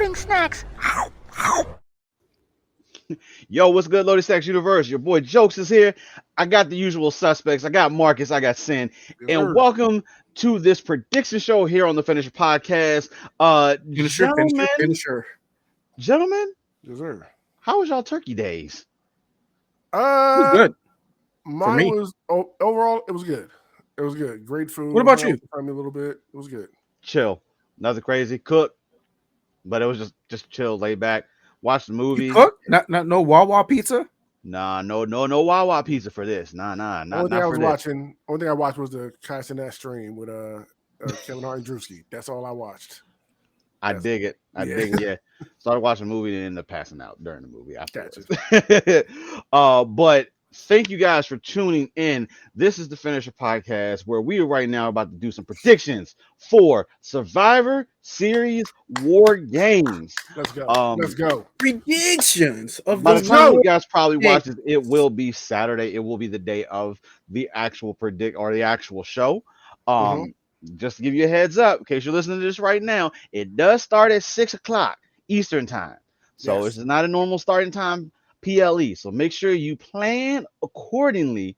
loading snacks. Yo, what's good, Loaded Stacks Universe? Your boy Jokes is here. I got the usual suspects. I got Marcus, I got Sin, Yes, and sir. welcome to this prediction show here on the Finisher Podcast. Gentlemen, gentlemen, Yes, sir. how was y'all turkey days? It was Uh, good. mine me. was overall. It was good. It was good. Great food. What about Hung out you? with the family a little bit. It was good. Chill, nothing crazy. Cook, but it was just chill, laid back. Watch the You movie. cook? Not no Wawa pizza? Nah, no Wawa pizza for this. Nah, Only thing I not was for this. watching. Only thing I watched was the Castanet stream with Kevin Hart and Drewski. That's all I watched. I That's- dig it. I yeah. dig it. Yeah. Started watching the movie and ended up passing out during the movie afterwards. Gotcha. But thank you guys for tuning in. This is the Finisher Podcast where we are right now about to do some predictions for Survivor Series War Games. Let's go. Um, Let's go. Predictions of By the the time go. you guys probably Yeah. watch this, it will be Saturday. It will be the day of the actual the actual show. Mhm. Just to give you a heads up, in case you're listening to this right now, it does start at 6 o'clock Eastern time. So Yes. it's not a normal starting time PLE. So make sure you plan accordingly.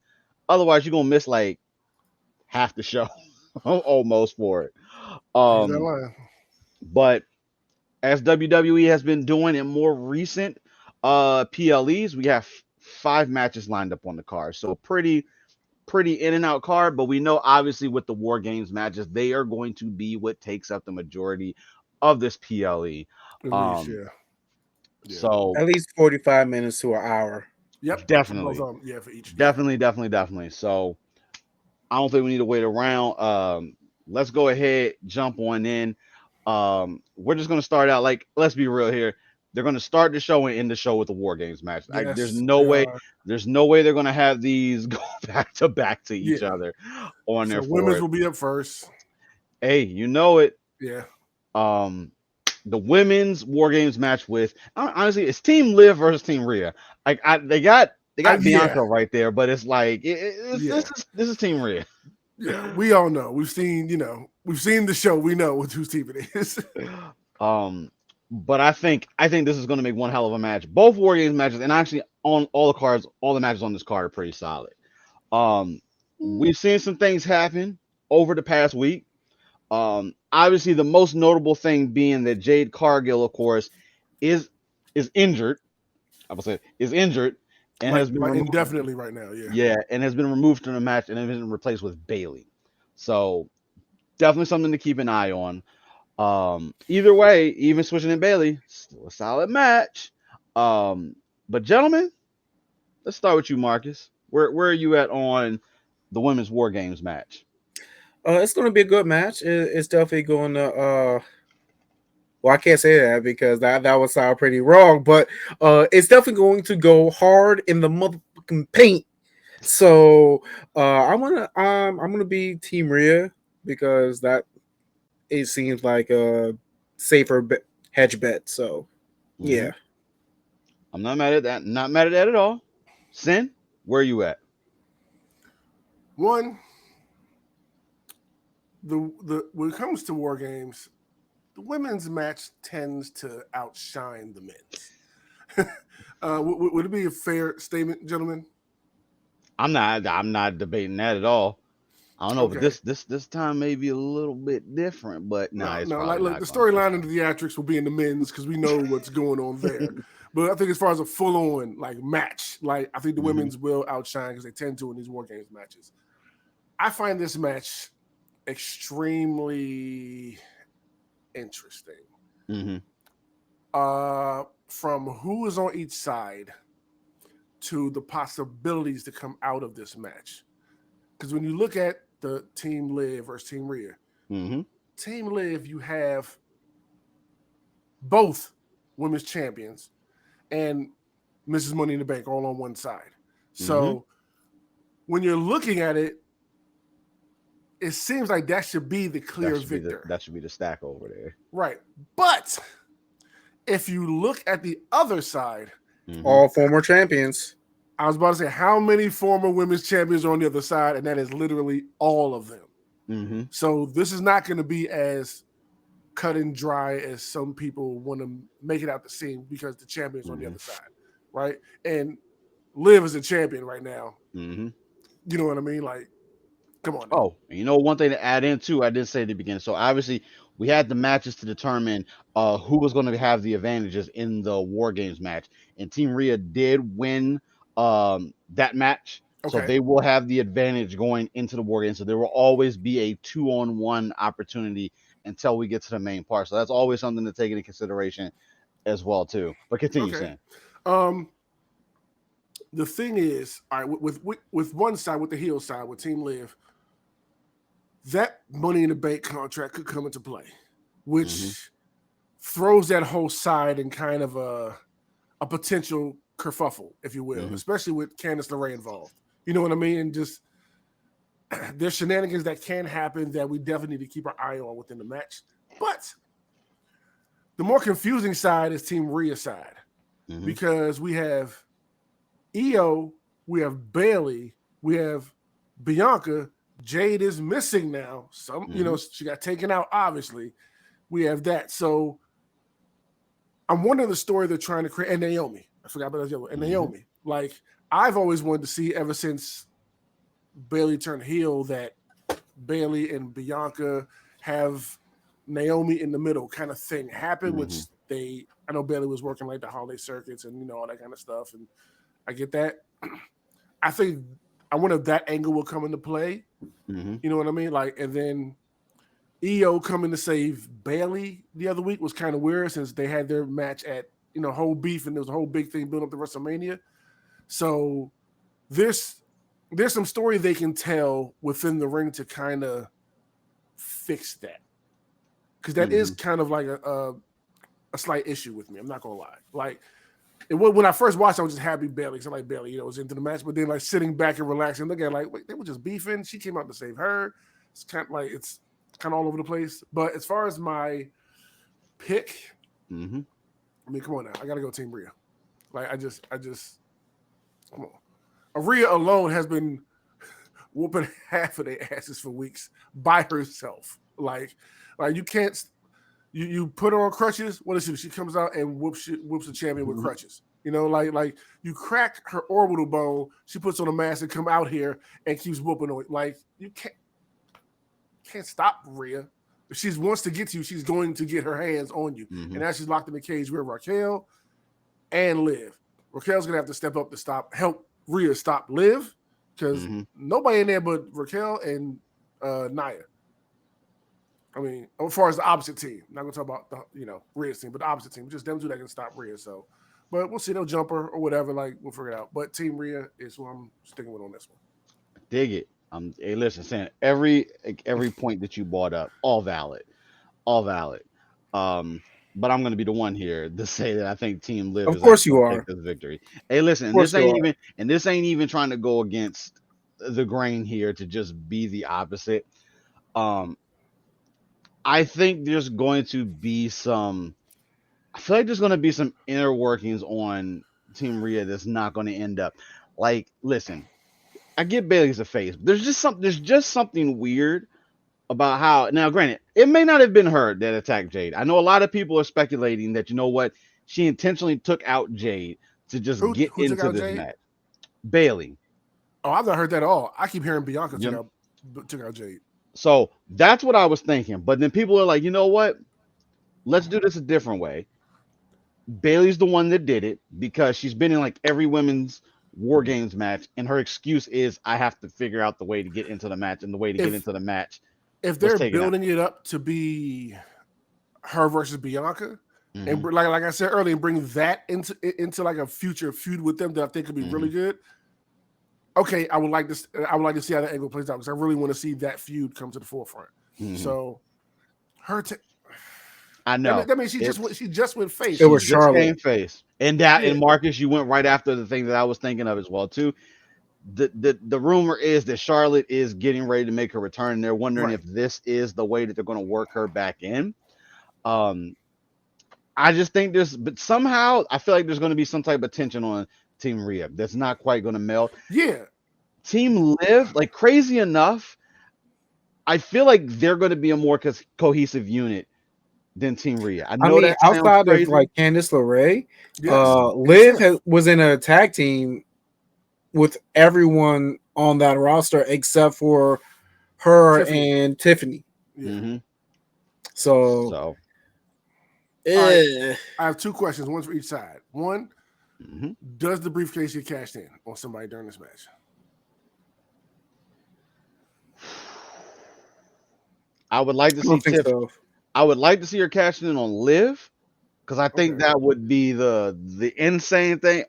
Otherwise, you're gonna miss like half the show almost for it. Use that Um, line. but as WWE has been doing in more recent PLEs, we have 5 matches lined up on the card. So pretty in and out card, but we know obviously with the War Games matches, they are going to be what takes up the majority of this PLE. At least, Um, yeah. Yeah. so at least 45 minutes to an hour. Yep. For definitely, both of them. Yeah, for each. definitely. So I don't think we need to wait around. Let's go ahead, jump on in. We're just gonna start out like let's be real here. They're gonna start the show and end the show with the War Games match. Yeah. There's Yes, no they way. are. There's no way they're gonna have these go back to each Yeah. other on So their women's fourth. will be up first. Hey, you know it. Yeah. The women's War Games match with honestly, it's Team Liv versus Team Rhea. Like they got Yeah. Bianca right there, but it's like Yeah. this is Team Rhea. Yeah. We all know. We've seen. We've seen the show. We know whose team it is. But I think this is going to make one hell of a match. Both War Games matches, and actually on all the cards, all the matches on this card are pretty solid. We've seen some things happen over the past week. Obviously, the most notable thing being that Jade Cargill, of course, is injured. I would say is injured and has been removed. Indefinitely right now. Yeah. Yeah, and has been removed from the match and has been replaced with Bailey. So definitely something to keep an eye on. Either way, even switching in Bailey, still a solid match. But gentlemen, let's start with you, Marcus. Where are you at on the women's War Games match? It's going to be a good match. It's definitely going to. Well, I can't say that because that would sound pretty wrong, but it's definitely going to go hard in the motherfucking paint. So I'm gonna be Team Rhea because that it seems like a safer hedge bet. So yeah, I'm not mad at that. Not mad at that at all. Sin, where are you at? One, the when it comes to War Games, the women's match tends to outshine the men's. Would it be a fair statement, gentlemen? I'm not debating that at all. I don't know, Okay. but this time may be a little bit different, but it's no. probably Like, look, not the gonna be. storyline and the theatrics will be in the men's because we know what's going on there. But I think as far as a full-on like match, like I think the women's will outshine because they tend to in these War Games matches. I find this match extremely interesting. Mm-hmm. From who is on each side to the possibilities to come out of this match. Because when you look at the Team Liv versus Team Rhea, Team Liv, you have both women's champions and Mrs. Money in the Bank all on one side. So when you're looking at it, it seems like that should be the clear victor. That should be the stack over there. Right. But if you look at the other side, all former champions. I was about to say, how many former women's champions are on the other side? And that is literally all of them. So this is not going to be as cut and dry as some people want to make it out the scene because the champion's on the Mm-hmm. other side, right? And Liv is a champion right now. Mm-hmm. You know what I mean? Like, come on now. Oh, and one thing to add in too, I did say at the beginning. So obviously we had the matches to determine who was going to have the advantages in the War Games match, and Team Rhea did win that match, so Okay. they will have the advantage going into the War Games. So there will always be a 2-on-1 opportunity until we get to the main part. So that's always something to take into consideration as well too. But continue Okay. saying. The thing is, all right, with one side, with the heel side, with Team Liv, that Money in the Bank contract could come into play, which throws that whole side in kind of a potential kerfuffle, if you will, especially with Candice LeRae involved. You know what I mean? And just there's shenanigans that can happen that we definitely need to keep our eye on within the match. But the more confusing side is Team Rhea side because we have Io, we have Bailey, we have Bianca. Jade is missing now. You know, she got taken out, obviously. We have that. So I'm wondering the story they're trying to create. And Naomi. I forgot about that. And Naomi. Like, I've always wanted to see ever since Bailey turned heel that Bailey and Bianca have Naomi in the middle kind of thing happen, which I know Bailey was working like the holiday circuits and, you know, all that kind of stuff. And I get that. I think I wonder if that angle will come into play. You know what I mean? Like, and then EO coming to save Bailey the other week was kind of weird since they had their match at, you know, whole beef and there was a whole big thing building up to WrestleMania. So there's some story they can tell within the ring to kind of fix that. Because that is kind of like a slight issue with me. I'm not going to lie. Like, when I first watched, I was just happy Bailey because I like Bailey, you know, was into the match. But then, like, sitting back and relaxing, looking at like, wait, they were just beefing. She came out to save her. It's kind of like it's kind of all over the place. But as far as my pick, I mean, come on now, I gotta go Team Rhea. Like, I just come on. Rhea alone has been whooping half of their asses for weeks by herself. Like you can't. You put her on crutches. What does she do? She comes out and whoops the champion with crutches. You know, like you crack her orbital bone. She puts on a mask and come out here and keeps whooping on it. Like, you can't stop Rhea. If she wants to get to you, she's going to get her hands on you. And now she's locked in the cage with Raquel and Liv. Raquel's gonna have to step up to help Rhea stop Liv because nobody in there but Raquel and Nia. I mean, as far as the opposite team, I'm not gonna talk about the, you know, Rhea's team, but the opposite team, just them two that can stop Rhea. So, but we'll see. They'll jump her or whatever. Like, we'll figure it out. But Team Rhea is who I'm sticking with on this one. Dig it. Hey, listen, Sam, every point that you brought up, all valid, all valid. But I'm gonna be the one here to say that I think Team Liv Of is course actually you gonna take are. this victory. Hey, listen, Of course you are. this ain't even trying to go against the grain here to just be the opposite. I think there's going to be I feel like there's going to be some inner workings on Team Rhea that's not going to end up. Like, listen, I get Bailey's a face. But there's just something weird about how. Now, granted, it may not have been her that attacked Jade. I know a lot of people are speculating that, you know what, she intentionally took out Jade to just Who get took into out this Jade? match. Bailey. Oh, I've not heard that at all. I keep hearing Bianca Yep. took out Jade. So that's what I was thinking. But then people are like, you know what? Let's do this a different way. Bailey's the one that did it because she's been in like every women's War Games match, and her excuse is, I have to figure out the way to get into the match, and the way to get into the match. If they're building it up to be her versus Bianca, and like I said earlier, bring that into like a future feud with them that I think could be really good. Okay, I would like to see how that angle plays out because I really want to see that feud come to the forefront. So I know. That means she just went face. It was She just Charlotte. came face. And Marcus, you went right after the thing that I was thinking of as well too. The rumor is that Charlotte is getting ready to make her return. And they're wondering if this is the way that they're going to work her back in. I just think but somehow I feel like there's going to be some type of tension on Team Rhea that's not quite going to melt. Yeah. Team Liv, like, crazy enough, I feel like they're going to be a more cohesive unit than Team Rhea. I I know mean, that sounds outside of crazy. like Candice LeRae, Yes. Liv Tiff. was in a tag team with everyone on that roster except for her Tiffany. and Tiffany. Yeah. Hmm. So, So, All right. eh, I have two questions, one for each side. One, mhm. does the briefcase get cashed in on somebody during this match? I would like to I see don't think Tiff. so. I would like to see her cashing in on Liv because I think Okay. that would be the insane thing.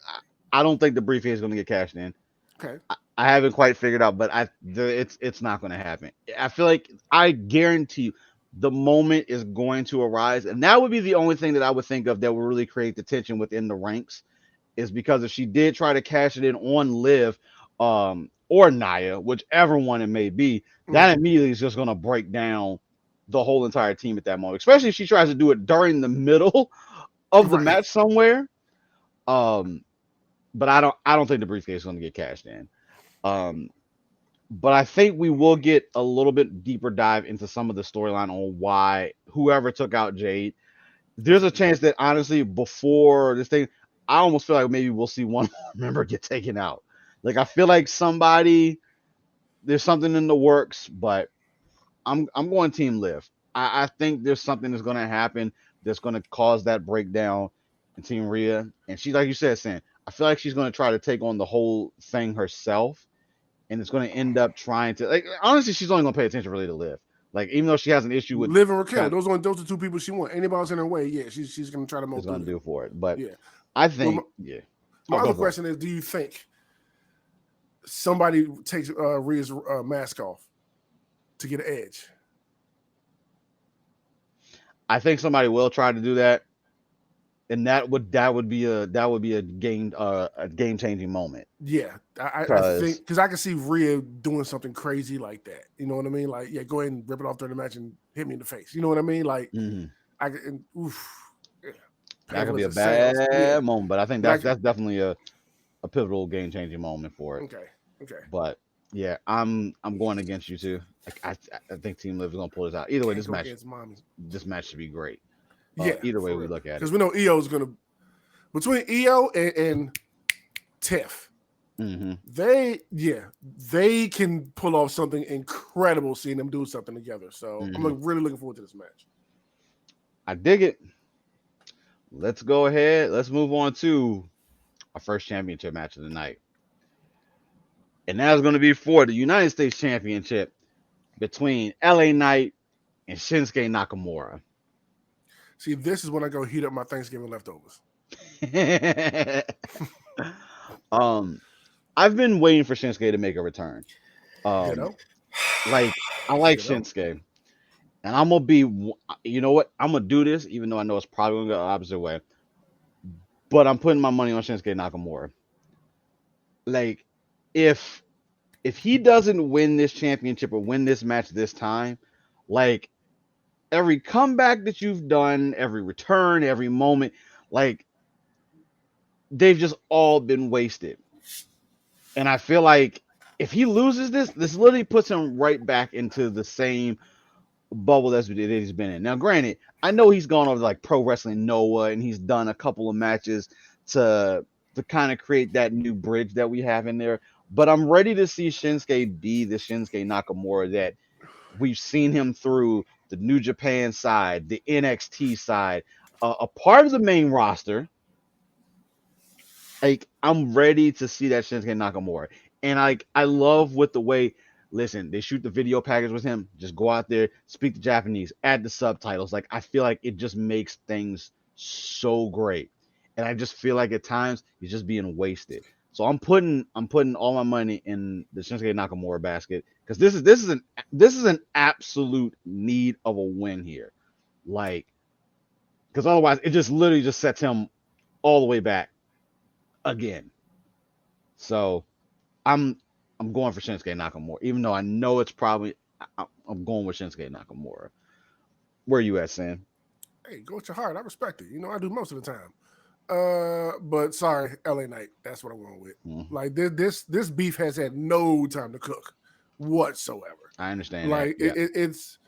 I don't think the briefcase is going to get cashed in. Okay. I haven't quite figured out, but it's not going to happen. I feel like I guarantee you the moment is going to arise, and that would be the only thing that I would think of that would really create the tension within the ranks. Is because if she did try to cash it in on Liv, or Naya, whichever one it may be, that immediately is just going to break down the whole entire team at that moment. Especially if she tries to do it during the middle of the Right. match somewhere. Um, but I don't think the briefcase is going to get cashed in. Um, but I think we will get a little bit deeper dive into some of the storyline on why whoever took out Jade. There's a chance that honestly, before this thing, I almost feel like maybe we'll see one member get taken out. Like I feel like there's something in the works, but I'm going Team Liv. I think there's something that's going to happen that's going to cause that breakdown in Team Rhea, and she, like you said, Sam. I feel like she's going to try to take on the whole thing herself, and it's going to end up trying to like. Honestly, she's only going to pay attention really to Liv. Like even though she has an issue with Liv and Raquel. kind Those are two people she wants. Anybody else in her way, yeah, she's gonna try to is mold going through to them. do for it, but Yeah. I Well, think yeah. my Oh, other go for it. question is, do you think somebody takes Rhea's mask off to get an edge? I think somebody will try to do that, and that would be a game changing moment. Yeah, I think Cause because I can see Rhea doing something crazy like that. You know what I mean? Like, yeah, go ahead and rip it off during the match and hit me in the face. You know what I mean? Like, mhm, yeah, pay that for could be a the sales. Yeah, bad moment, but I think that's that that's definitely a pivotal game changing moment for it. okay, okay. But yeah, I'm going against you too. Like I think Team Liv is gonna pull this out. Either way, Can't this go match against mommy. this match should be great. Yeah, Either way for we real. look at Because it. we know EO's gonna between EO and Tiff. Hmm. They can pull off something incredible seeing them do something together. So I'm Hmm. really looking forward to this match. I dig it. Let's go ahead. Let's move on to our first championship match of the night. And that's going to be for the United States Championship between LA Knight and Shinsuke Nakamura. See, this is when I go heat up my Thanksgiving leftovers. um, I've been waiting for Shinsuke to make a return. Um, Ditto. like I like Ditto. Shinsuke, and I'm gonna be. You know what? I'm gonna do this, even though I know it's probably gonna go the opposite way. But I'm putting my money on Shinsuke Nakamura. Like, if he doesn't win this championship or win this match this time, like every comeback that you've done, every return, every moment, like they've just all been wasted. And I feel like if he loses this literally puts him right back into the same bubble that he's been in. Now, granted, I know he's gone over like Pro Wrestling Noah and he's done a couple of matches to kind of create that new bridge that we have in there. But I'm ready to see Shinsuke be the Shinsuke Nakamura that we've seen him through the New Japan side, the NXT side, a part of the main roster. Like I'm ready to see that Shinsuke Nakamura, and I love with the way. Listen, they shoot the video package with him. Just go out there, speak the Japanese, add the subtitles. Like I feel like it just makes things so great, and I just feel like at times he's just being wasted. So I'm putting all my money in the Shinsuke Nakamura basket because this is an absolute need of a win here. Like because otherwise it just literally just sets him all the way back again. So I'm I'm going for Shinsuke Nakamura, even though I know it's probably I'm going with Shinsuke Nakamura. Where you at, Sam? Hey, go with your heart. I respect it. You know, I do most of the time. But sorry, LA Knight. That's what I'm going with. Mhm. Like this beef has had no time to cook whatsoever. I understand that. Like Yeah. it's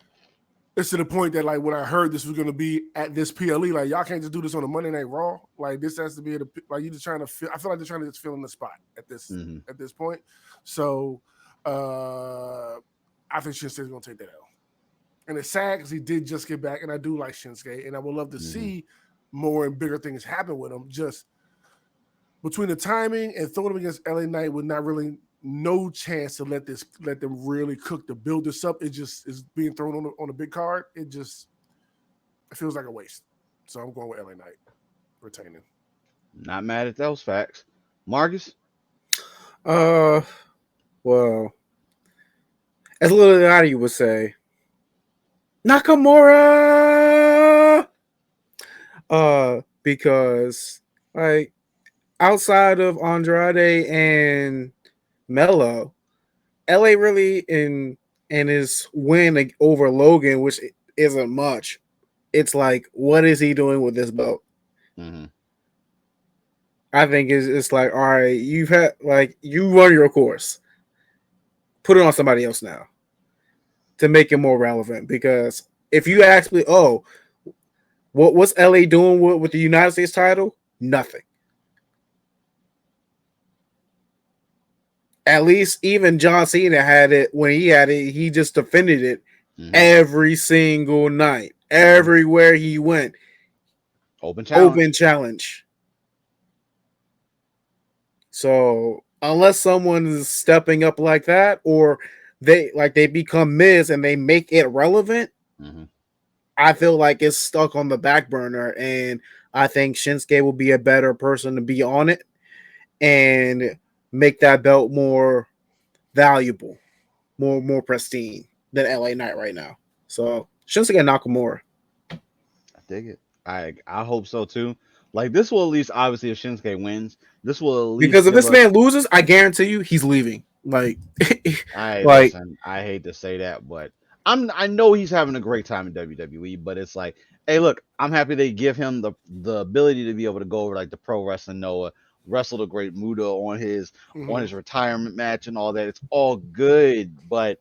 it's to the point that like when I heard this was going to be at this PLE, like y'all can't just do this on a Monday Night Raw. Like this has to be like you just trying to feel. I feel like they're trying to just fill in the spot Mm-hmm. at this point. So I think Shinsuke's going to take that L. And it's sad because he did just get back, and I do like Shinsuke, and I would love to see more and bigger things happen with him. Just between the timing and throwing him against LA Knight with not really no chance to let them really cook to build this up. It just is being thrown on a big card. It feels like a waste. So I'm going with LA Knight retaining. Not mad at those facts. Marcus? Well, as Lil Yachty would say, Nakamura. Because like outside of Andrade and Mello, LA really in his win over Logan, which isn't much. It's like, what is he doing with this belt? Mm-hmm. I think it's like, all right, you've had like you run your course. Put it on somebody else now to make it more relevant. Because if you ask me, what's LA doing with the United States title? Nothing. At least even John Cena had it when he had it. He just defended it every single night, everywhere he went. Open challenge. So unless someone is stepping up like that, or they become Miz and they make it relevant, I feel like it's stuck on the back burner, and I think Shinsuke will be a better person to be on it and make that belt more valuable, more pristine than LA Knight right now. So Shinsuke Nakamura. I dig it. I hope so too. Like this will at least, obviously, if Shinsuke wins, this will at least, because if this man loses, I guarantee you he's leaving. Listen, I hate to say that, but I know he's having a great time in WWE, but it's like, hey, look, I'm happy they give him the ability to be able to go over like the Pro Wrestling Noah, wrestle the Great Muta on his retirement match and all that. It's all good, but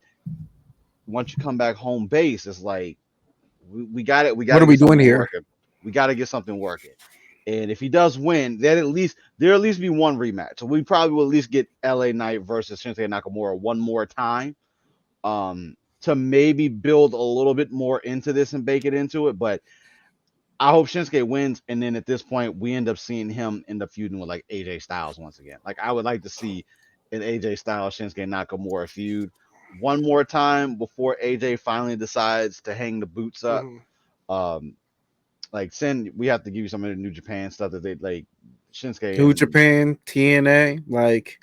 once you come back home base, it's like we got it. We got what to are we get doing something here? working. We got to get something working. And if he does win, then there'll at least be one rematch. So we probably will at least get LA Knight versus Shinsuke Nakamura one more time, to maybe build a little bit more into this and bake it into it. But I hope Shinsuke wins, and then at this point we end up seeing him end up feuding with like AJ Styles once again. Like I would like to see an AJ Styles Shinsuke Nakamura feud one more time before AJ finally decides to hang the boots up. Like we have to give you some of the New Japan stuff that they like. Shinsuke New and Japan, TNA, like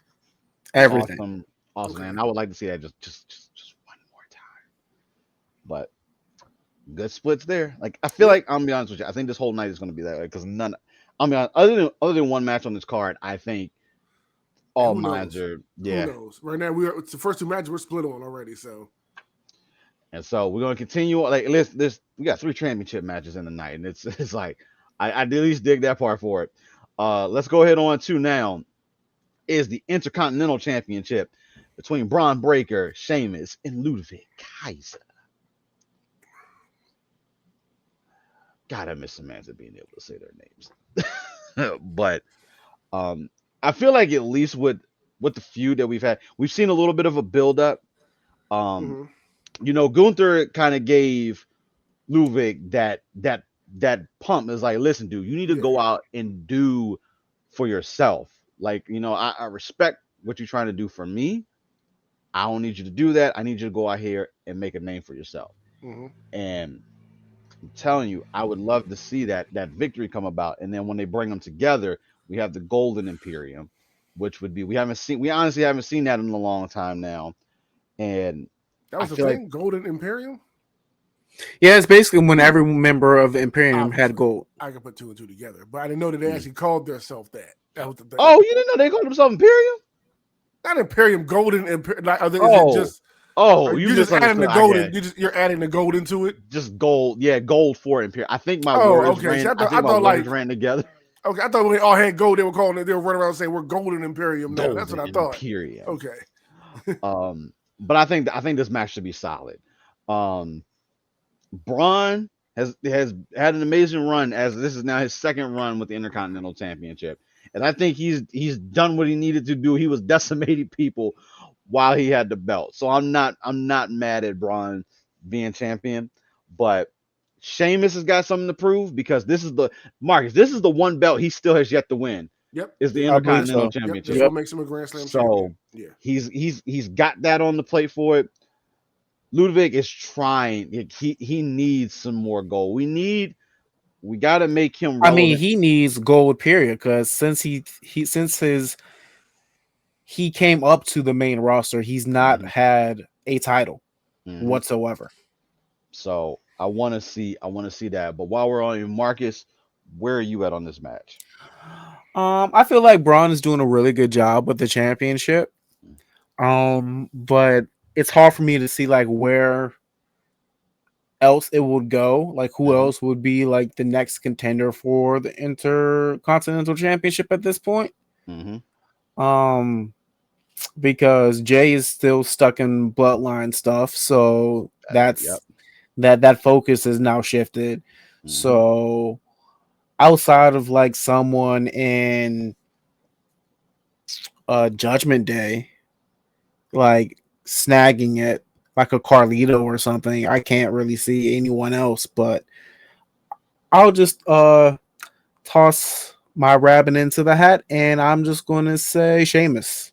everything. Awesome, man. I would like to see that just one more time. But good splits there. Like I feel like, I'm be honest with you, I think this whole night is going to be that way because none. I mean, other than one match on this card, I think all minds are Who knows? Right now it's the first two matches we're split on already. So. And so we're gonna continue. Like, we got 3 championship matches in the night, and it's like I at least dig that part for it. Let's go ahead on to now is the Intercontinental Championship between Braun Breaker, Sheamus, and Ludwig Kaiser. God, I miss Samantha being able to say their names. But I feel like at least with the feud that we've had, we've seen a little bit of a build up. Gunther kind of gave Ludwig that pump. Is like, listen, dude, you need to go out and do for yourself. Like, I respect what you're trying to do for me. I don't need you to do that. I need you to go out here and make a name for yourself. And I'm telling you, I would love to see that victory come about. And then when they bring them together, we have the Golden Imperium, which would be we honestly haven't seen that in a long time now. And that was the thing, like, Golden Imperium. Yeah, it's basically when every member of the Imperium had gold. I could put 2 and 2 together, but I didn't know that they actually called themselves that. That was the thing. Oh, you didn't know they called themselves Imperium? Not Imperium, Golden Imperium. Like, is it just? You just adding the golden. You're adding the gold into it. Just gold, yeah, gold for Imperium. I think my words ran. I think my words ran together. Okay, I thought when they all had gold, they were calling it. They were running around saying we're Golden Imperium now. That's what I thought. Imperium. Okay. But I think this match should be solid. Braun has had an amazing run as this is now his second run with the Intercontinental Championship, and I think he's done what he needed to do. He was decimating people while he had the belt, so I'm not mad at Braun being champion, but Sheamus has got something to prove because this is the one belt he still has yet to win Yep. is the I believe Intercontinental so. Yep. That's Championship. what Yep. makes him a Grand Slam So champion. Yeah. he's got that on the plate for it. Ludwig is trying. He needs some more gold. We got to make him I mean, relevant. he needs gold, period. Because since he came up to the main roster, he's not Mhm, had a title mhm. whatsoever. So I want to see that. But while we're on you, Marcus, where are you at on this match? I feel like Braun is doing a really good job with the championship. But it's hard for me to see like where else it would go. Like who Hmm. else would be like the next contender for the Intercontinental Championship at this point? Hmm. Um, because Jay is still stuck in bloodline stuff, so Yep. that focus is now shifted. Hmm. So outside of like someone in Judgment Day, like snagging it, like a Carlito or something, I can't really see anyone else. But I'll just toss my rabbit into the hat, and I'm just going to say Sheamus.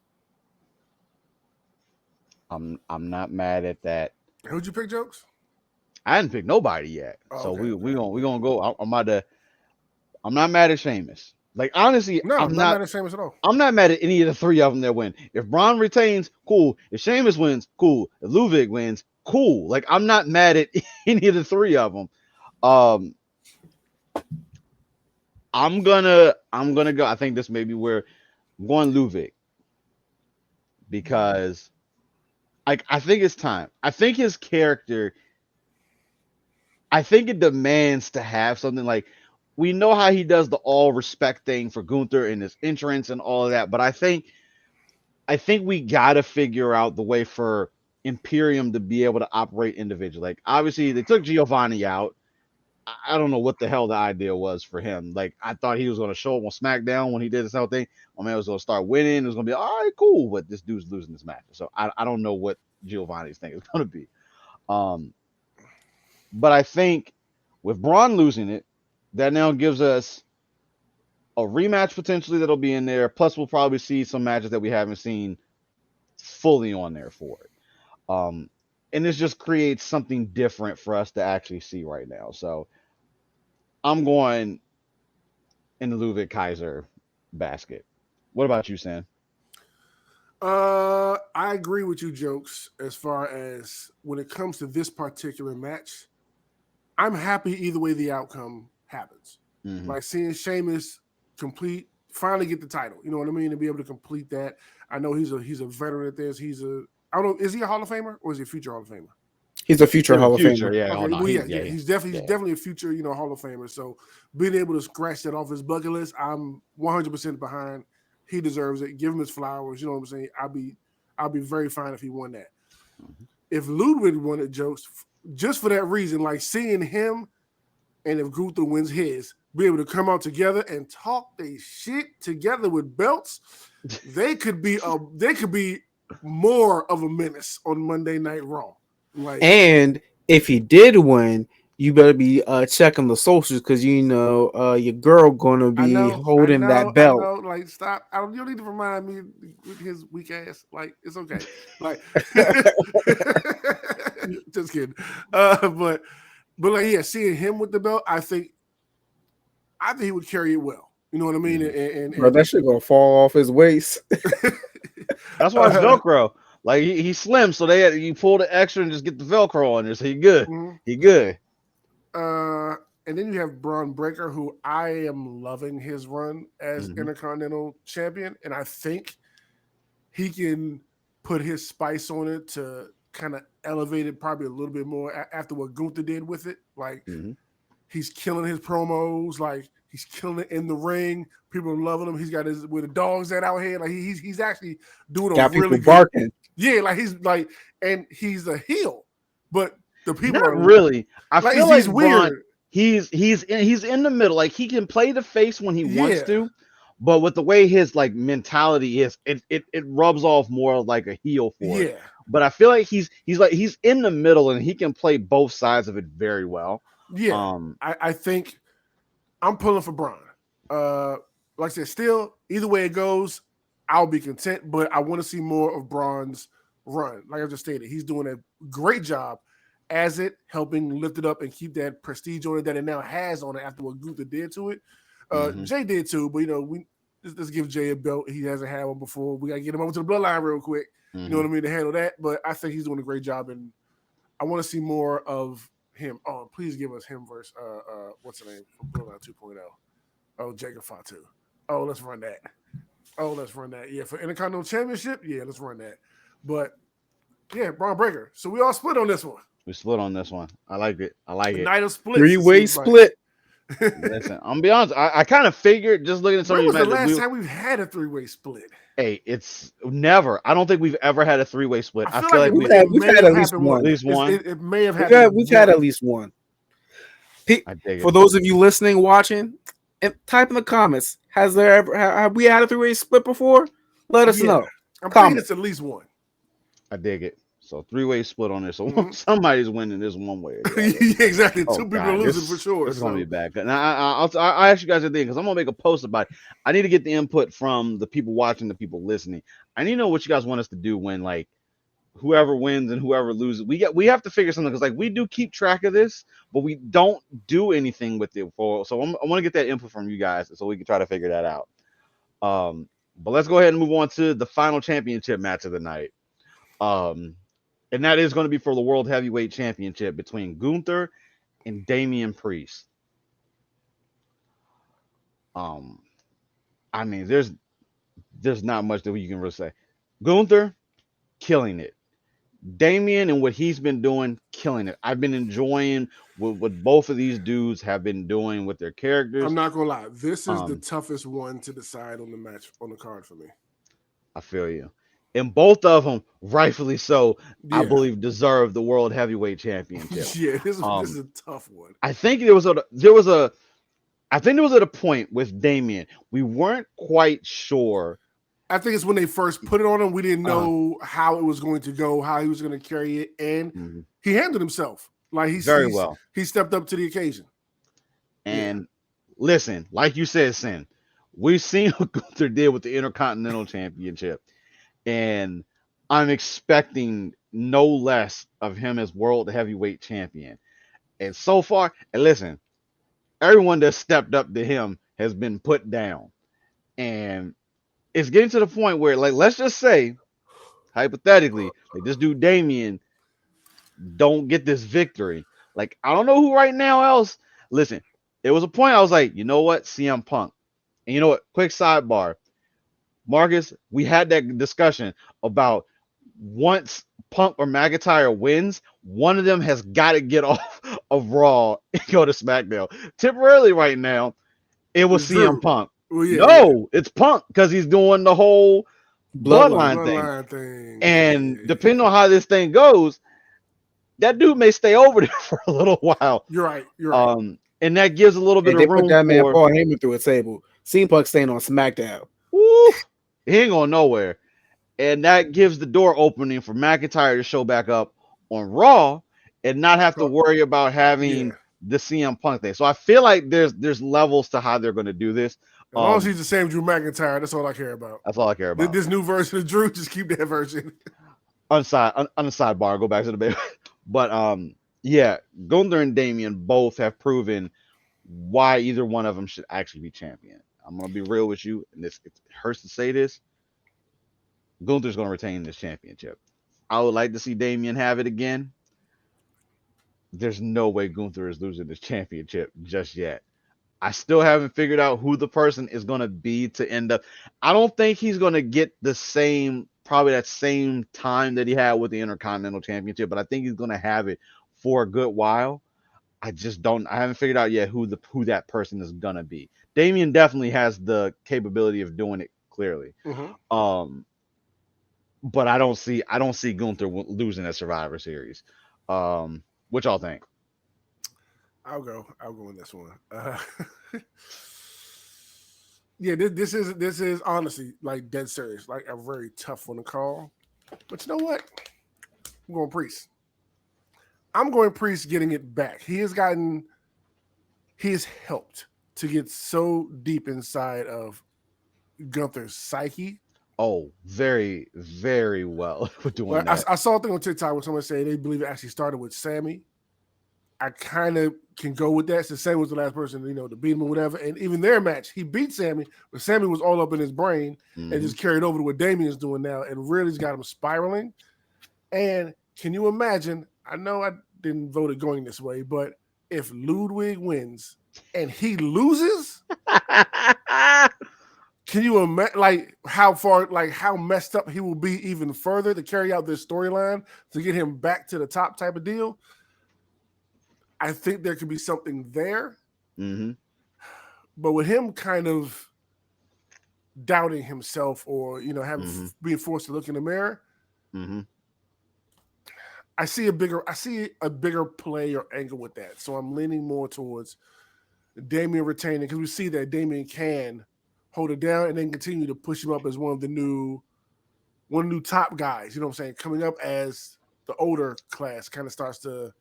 I'm not mad at that. Who'd you pick, Jokes? I hadn't picked nobody yet, Oh, so okay. we Okay. gonna go. I'm not mad at Sheamus. Like honestly, No, not mad at Sheamus at all. I'm not mad at any of the three of them that win. If Braun retains, cool. If Sheamus wins, cool. If Ludwig wins, cool. Like I'm not mad at any of the three of them. Um, I'm gonna go. I think this may be where I'm going Ludwig because I think it's time. I think his character. I think it demands to have something like we know how he does the all respect thing for Gunther and his entrance and all of that, but I think we got to figure out the way for Imperium to be able to operate individually. Like obviously they took Giovanni out. I don't know what the hell the idea was for him. Like I thought he was going to show up on SmackDown when he did this whole thing. My man was going to start winning. It was going to be all right, cool. But this dude's losing this match, so I don't know what Giovanni's thing is going to be. Um, but I think with Braun losing it, that now gives us a rematch potentially that'll be in there. Plus, we'll probably see some matches that we haven't seen fully on there for it. Um, and this just creates something different for us to actually see right now. So I'm going in the Ludwig Kaiser basket. What about you, Sam? I agree with you, Jokes, as far as when it comes to this particular match. I'm happy either way the outcome happens. Mm-hmm. Like seeing Sheamus finally get the title. You know what I mean? To be able to complete that. I know he's a veteran at this. I don't know, is he a Hall of Famer or is he a future Hall of Famer? He's a future In the Hall of future, Famer. yeah. Oh Okay, no, well, he, yeah, yeah, he's yeah. definitely a future, Hall of Famer. So being able to scratch that off his bucket list, I'm 100% behind. He deserves it. Give him his flowers. You know what I'm saying? I'll be very fine if he won that. Mhm. If Ludwig won it, Jokes, just for that reason, like seeing him, and if Gunther wins his, be able to come out together and talk they shit together with belts, they could be more of a menace on Monday Night Raw. Like And if he did win, you better be checking the socials because your girl gonna I be know, I holding know, that I belt. know. Like, stop. You don't need to remind me with his weak ass. Like, it's okay. Like, just kidding. But like, yeah, seeing him with the belt, I think he would carry it well. You know what I mean? Mhm. Bro, that shit gonna fall off his waist. That's why it's uh, Velcro. Like he's slim, so you pull the extra and just get the Velcro on there. So he good. mhm. He good. uh, and then you have Braun Breaker, who I am loving his run as Hmm. Intercontinental Champion, and I think he can put his spice on it to kind of elevate it probably a little bit more after what Gunther did with it. Like Hmm. he's killing his promos, like he's killing it in the ring. People are loving him. He's got his with the dogs that out here. Like he's actually doing a Got really people good. barking. Yeah, like he's like, and he's a heel, but the people Not are really. I like feel he's like Braun, weird. he's in the middle. Like he can play the face when he wants Yeah, to, but with the way his like mentality is, it rubs off more like a heel for it. yeah, But I feel like he's in the middle and he can play both sides of it very well. yeah. Um, I think I'm pulling for Braun. Uh, like I said, still either way it goes, I'll be content. But I want to see more of Braun's run. Like I just stated, he's doing a great job as it, helping lift it up and keep that prestige on it that it now has on it after what Gunther did to it. mhm, Jay did too, but we let's give Jay a belt. He hasn't had one before. We gotta get him over to the bloodline real quick. You know what mhm. I mean, to handle that. But I think he's doing a great job, and I want to see more of him. Oh, please give us him versus what's the name from Bloodline 2.0? Oh, Jacob Fatu. Oh, let's run that. Oh, let's run that. Yeah, for Intercontinental Championship. Yeah, let's run that. But yeah, Braun Breaker. So we all split on this one. We split on this one. I like it. I like The it. night of splits. It Three-way seems like. split. Listen, I'm gonna be honest. I kind of figured just looking at some of When these was the matches. last time we've had a three-way split? Hey, it's never. I don't think we've ever had a three-way split. I I feel feel like like it, we it We've may had have at least happened at once. one. least one. It may have happened We've had once. at least one. I dig For it. those of you listening, watching, type in the comments. Has there ever have we had a three-way split before? Let us Yeah, know. I'm thinking Comment. it's at least one. I dig it. So three-way split on this. So Mhm. somebody's winning this one way or the other. Yeah, exactly. Oh Two people are God, losing for sure. this is gonna So be bad. And I'll ask you guys a thing because I'm gonna make a post about it. I need to get the input from the people watching, the people listening. I need to know what you guys want us to do when like whoever wins and whoever loses. We have to figure something because like we do keep track of this, but we don't do anything with it. So I want to get that input from you guys so we can try to figure that out. But let's go ahead and move on to the final championship match of the night. Um, and that is going to be for the World Heavyweight Championship between Gunther and Damian Priest. Um, I mean, there's not much that you can really say. Gunther killing it. Damian and what he's been doing, killing it. I've been enjoying what both of these dudes have been doing with their I'm characters. not gonna lie. This is the Um, toughest one to decide on the match on the card for me. I feel you. And both of them, rightfully so, I Yeah, believe, deserve the World Heavyweight Championship. yeah. This is Um, a tough one. I think there was at a point with Damien, we weren't quite sure. I think it's when they first put it on him, we didn't Uh, know how it was going to go, how he was going to carry it, and mhm, he handled himself. Like very well. he stepped up to the occasion. Yeah, And listen, like you said, Sin, we've seen what Gunther did with the Intercontinental Championship, and I'm expecting no less of him as World Heavyweight Champion. And so far, and listen, everyone that stepped up to him has been put down. And it's getting to the point where, like, let's just say, hypothetically, like this dude Damien don't get this victory. Like, I don't know who right now else. Listen, there was a point I was like, you know what, CM Punk. And you know what? Quick sidebar, Marcus, we had that discussion about once Punk or McIntyre wins, one of them has got to get off of Raw and go to SmackDown. Temporarily, right now, it was it's CM Drew. Punk. Well, yeah. No, it's Punk because he's doing the whole Bloodline. bloodline thing. Bloodline thing. And Yeah. depending on how this thing goes, that dude may stay over there for a little while. You're right. You're right. And that gives a little Hey, bit they of put room that man for Paul Heyman through a table. CM Punk staying on SmackDown. woo, he ain't going nowhere. And that gives the door opening for McIntyre to show back up on Raw and not have to worry about having Yeah. the CM Punk thing. So I feel like there's levels to how they're going to do this. As long as he's the same Drew McIntyre, that's all I care about. That's all I care about. This new version of Drew, just keep that version. On the sidebar, go back to the baby. But yeah, Gunther and Damian both have proven why either one of them should actually be champion. I'm gonna be real with you, and it hurts to say this. Gunther's gonna retain this championship. I would like to see Damian have it again. There's no way Gunther is losing this championship just yet. I still haven't figured out who the person is gonna be to end up. I don't think he's gonna get the same, probably that same time that he had with the Intercontinental Championship, but I think he's gonna have it for a good while. I just don't. I haven't figured out yet who that person is gonna be. Damien definitely has the capability of doing it clearly. Mm-hmm. But I don't see Gunther losing at Survivor Series. Um, What y'all think? I'll go in this one. Yeah, this is honestly like dead serious, like a very tough one to call. But you know what? I'm going Priest. I'm going Priest getting it back. He has helped to get so deep inside of Gunther's psyche. Oh, very, very well for Well, doing that. I saw a thing on TikTok where someone said they believe it actually started with Sammy. I kind of can go with that since Sammy was the last person, to beat him or whatever. And even their match, he beat Sammy, but Sammy was all up in his brain and just carried over to what Damien's doing now and really's got him spiraling. And can you imagine? I know I didn't vote it going this way, but if Ludwig wins and he loses, can you imagine how messed up he will be even further to carry out this storyline to get him back to the top type of deal? I think there could be something there. Mm-hmm. But with him kind of doubting himself or, being forced to look in the mirror, I see a bigger play or angle with that. So I'm leaning more towards Damien retaining because we see that Damien can hold it down and then continue to push him up as one of the new top guys. You know what I'm saying? Coming up as the older class kind of starts to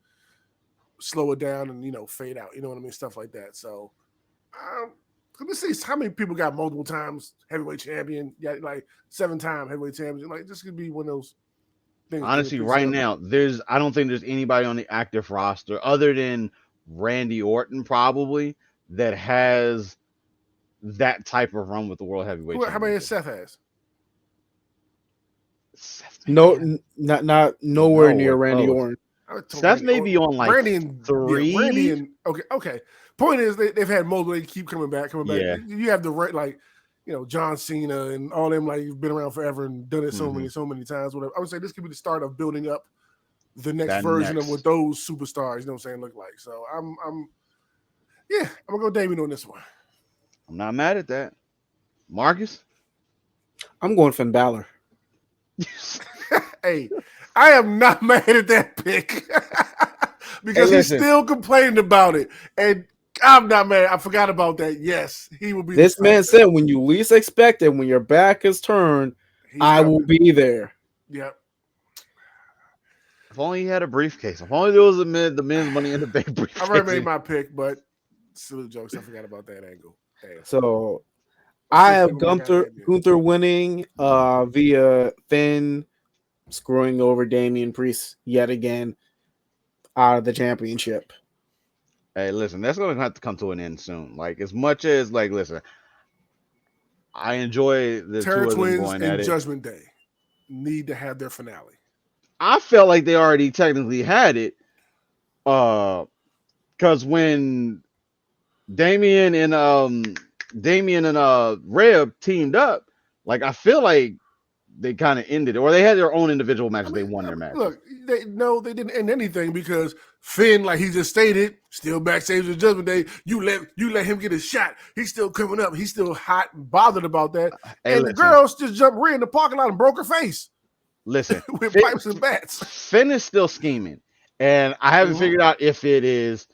slow it down and fade out. You know what I mean? Stuff like that. So let me see how many people got multiple times heavyweight champion. Yeah, like 7-time heavyweight champion. Like this could be one of those things. Honestly, right now, I don't think there's anybody on the active roster other than Randy Orton probably that has that type of run with the World Heavyweight. How many Seth has? Not nowhere near Randy Orton. Seth may be on like Randy and 3. Yeah, Randy and okay. Point is they've had multiple. They keep coming back. Yeah. You have the John Cena and all them like you've been around forever and done it so many times. Whatever. I would say this could be the start of building up the next version of what those superstars, look like. So I'm gonna go Damien on this one. I'm not mad at that. Marcus? I'm going Finn Balor. Hey, I am not mad at that pick because he's still complaining about it, and I'm not mad. I forgot about that. Yes, he will be. This man said, "When you least expect it, when your back is turned, I will be there." Yep. If only he had a briefcase. If only there was the men's Money in the Bank briefcase. I already made my pick, but salute jokes. I forgot about that angle. Damn. So I have Gunther winning via Finn screwing over Damian Priest yet again out of the championship. Hey, listen, that's going to have to come to an end soon. Like, as much as, listen, I enjoy the Terror two of them Twins going and at it. Judgment Day need to have their finale. I felt like they already technically had it. Because when Damian and Reb teamed up, I feel like they kind of ended it, or they had their own individual matches. They won their match. Look, they didn't end anything because Finn, like he just stated, still backstage with Judgment Day. You let him get a shot. He's still coming up. He's still hot and bothered about that. And the girls just jumped in the parking lot and broke her face. Listen, with pipes and bats. Finn is still scheming, and I haven't figured out if it is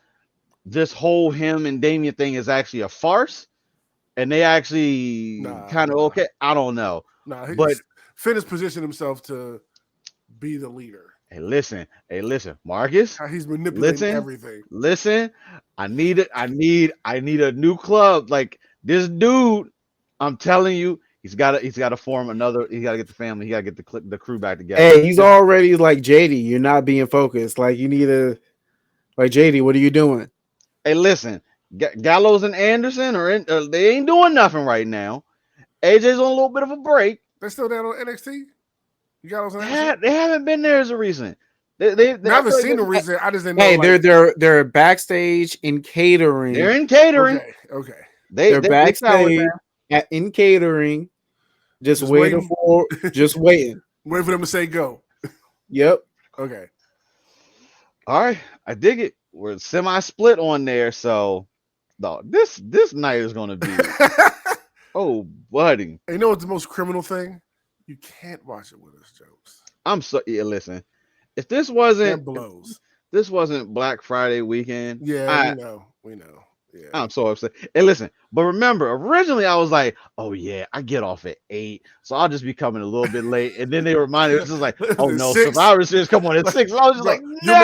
this whole him and Damian thing is actually a farce, and they actually okay. I don't know. But Finn has positioned himself to be the leader. Hey, listen, Marcus. He's manipulating everything. Listen, I need a new club. Like this dude, I'm telling you, he's got to form another. He's got to get the family. He got to get the crew back together. Hey, he's already like JD. You're not being focused. Like you need to, like JD. What are you doing? Hey, listen, Gallows and Anderson they ain't doing nothing right now. AJ's on a little bit of a break. They're still down on NXT. Gallows and Anderson. They haven't been there as a recent. I haven't seen them recent. I just didn't know. Hey, they're backstage in catering. They're in catering. Okay. They're backstage in catering. Just waiting. Wait for them to say go. Yep. Okay. All right. I dig it. We're semi-split on there, so no, this night is gonna be oh buddy. You know what's the most criminal thing? You can't watch it with us, Jokes. Listen. If this wasn't that blows. this wasn't Black Friday weekend. Yeah, we know. Yeah. I'm so upset. And listen, but remember, originally I was like, oh yeah, I get off at 8, so I'll just be coming a little bit late. And then they reminded us, just like, oh The no, six. Survivor Series come on at 6. And I was just like, you'll no.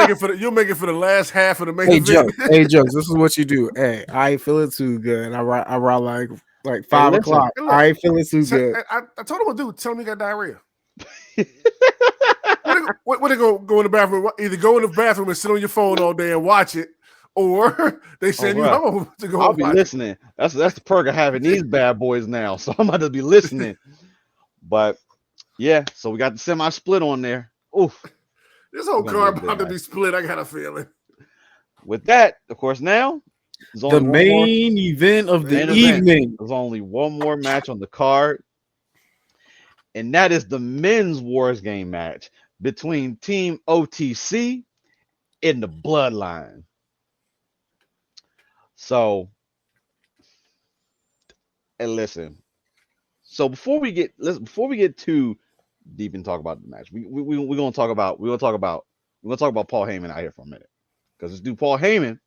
make it for the last half of the main Hey event. Jokes, hey Jokes, this is what you do. Hey, I ain't feeling too good. I ride like Hey, 5 o'clock. Hey, look, I ain't feeling too good. I told him what to do. Tell him he got diarrhea. What they go in the bathroom? Either go in the bathroom and sit on your phone all day and watch it, or they send you bruh, home to go. I'll be watch listening. That's the perk of having these bad boys now. So I'm about to be listening. But yeah, so we got the semi split on there. Oof. This whole It's gonna card be a good about to be match. split. I got a feeling. With that, of course, now there's only The one more main event of the main event. evening. There's only one more match on the card, and that is the men's Wars game match between Team OTC and the Bloodline. So, and listen. So before we get too deep and talk about the match, we're gonna talk about Paul Heyman out here for a minute, because this dude Paul Heyman,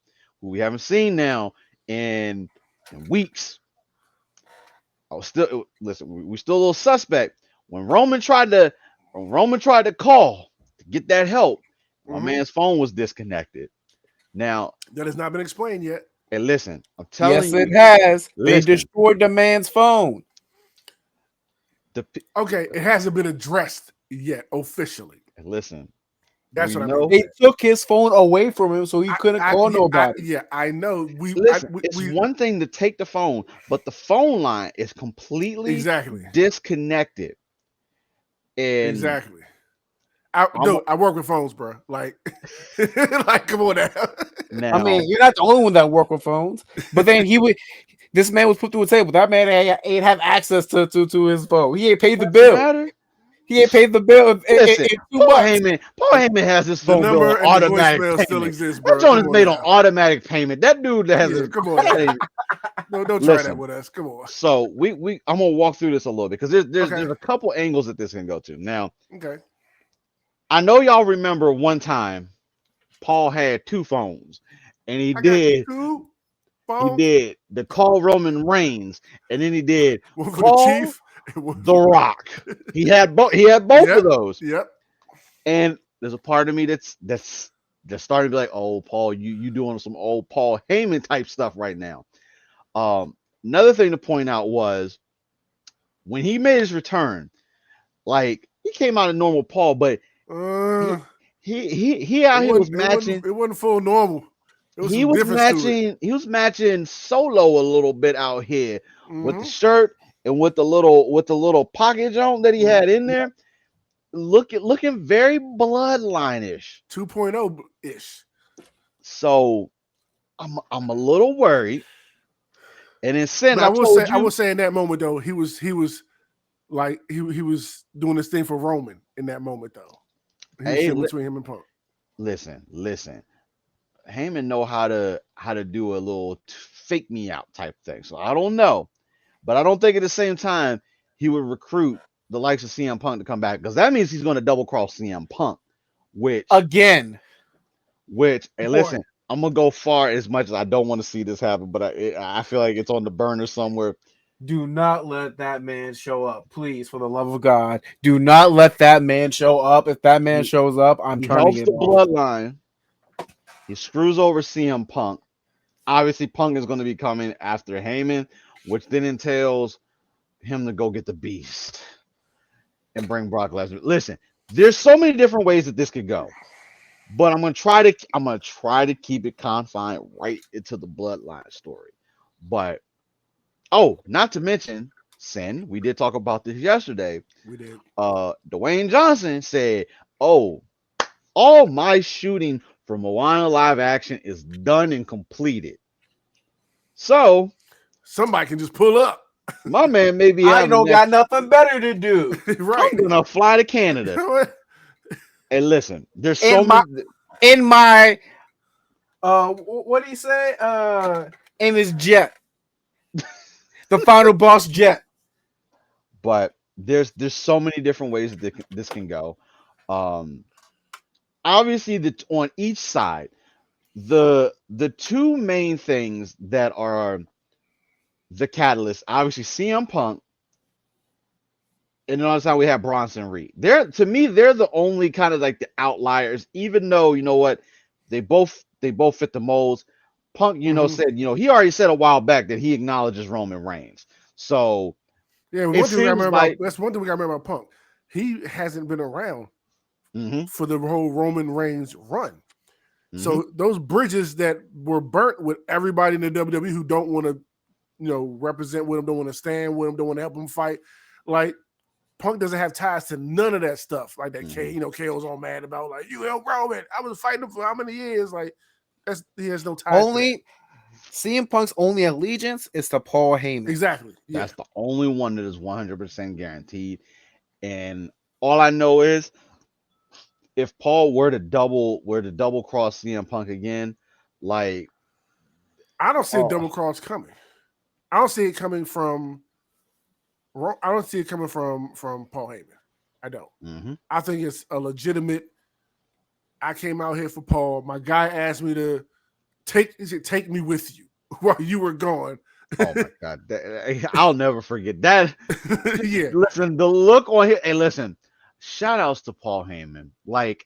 who we haven't seen now in weeks. I was still listen. We still a little suspect when Roman tried to call to get that help. My man's phone was disconnected. Now, That has not been explained yet. and listen, I'm Yes, telling it you, has. They listen, destroyed the man's phone. Okay, it hasn't been addressed yet officially. listen. That's We what I know. mean. They took his phone away from him, so he couldn't call nobody. I know. Listen, it's one thing to take the phone, but the phone line is completely exactly, disconnected. And exactly. I work with phones, bro. Like, like, come on now. now, I mean, you're not the only one that work with phones. But then this man was put through a table. That man ain't have access to his phone. He ain't paid the bill. matter. He ain't paid the bill Listen, in 2 Paul months. Heyman has his The phone bill on number and the automatic voicemail still payment. exists, That bro. joint is Come on made on now. automatic payment. That dude that has Yeah, his come on now. Don't try that Listen, with us. Come on. so I'm gonna walk through this a little bit, because there's Okay. a couple angles that this can go to. Now, Okay. I know y'all remember one time Paul had 2 phones, and I got 2 he phones. did the call Roman Reigns, and then he did One for the call chief. The Rock. He had both Yep. of those. Yep. And there's a part of me that's starting to be like, oh, Paul, you doing some old Paul Heyman type stuff right now. Another thing to point out was when he made his return, like he came out of normal Paul, but Uh, he out here was matching. It wasn't full normal. There was He some was difference to it. matching Solo a little bit out here with the Mhm. shirt and with the little pocket joint that he had in there. Looking very bloodline-ish. 2.0 ish. So I'm a little worried. And then Sin, But I told I will you, say in that moment though, he was like he was doing this thing for Roman in that moment though. He was hey, sitting between him and Punk. listen. Heyman know how to do a little fake me out type thing. So I don't know, but I don't think at the same time he would recruit the likes of CM Punk to come back, because that means he's going to double cross CM Punk, which Again. hey, listen, I'm gonna go far as much as I don't want to see this happen, but I feel like it's on the burner somewhere. Do not let that man show up, please, for the love of God. Do not let that man show up. If that man shows up, I'm He turning helps it the off. bloodline. He screws over CM Punk. Obviously, Punk is going to be coming after Heyman, which then entails him to go get the Beast and bring Brock Lesnar. Listen, there's so many different ways that this could go, but I'm gonna try to keep it confined right into the bloodline story. But not to mention, Sin, we did talk about this yesterday. We did. Dwayne Johnson said, "Oh, all my shooting for Moana live action is done and completed." So Somebody can just pull up. my man may be I having don't got nothing better to do. Right. I'm gonna fly to Canada. And listen, there's so In my many. in my what do you say? In his jet. The final boss jet. But there's so many different ways that this can go. obviously on each side, the two main things that are the catalyst, obviously CM Punk, and then on the side we have Bronson Reed. They're to me, they're the only kind of like the outliers, even though you know what, they both fit the molds. Punk, said, he already said a while back that he acknowledges Roman Reigns. So Yeah, it one thing we got to seems remember like about that's one thing we got to remember about Punk. He hasn't been around hmm for the whole Roman Reigns run. hmm So those bridges that were burnt with everybody in the WWE who don't want to, represent with him, don't want to stand with him, don't want to help him fight, like Punk doesn't have ties to none of that stuff. Like that, KO's all mad about, like, you help Roman. I was fighting him for how many years? Like he has no ties. Only CM Punk's only allegiance is to Paul Heyman. Exactly. Yeah. That's the only one that is 100% guaranteed. And all I know is if Paul were to double cross CM Punk again, like I don't see a double cross coming. I don't see it coming from Paul Heyman. I don't. Mm-hmm. I think it's a legitimate. I came out here for Paul. My guy asked me to take me with you while you were gone. Oh my God, I'll never forget that. Yeah. Listen, the look on here. Hey, listen, shout outs to Paul Heyman. I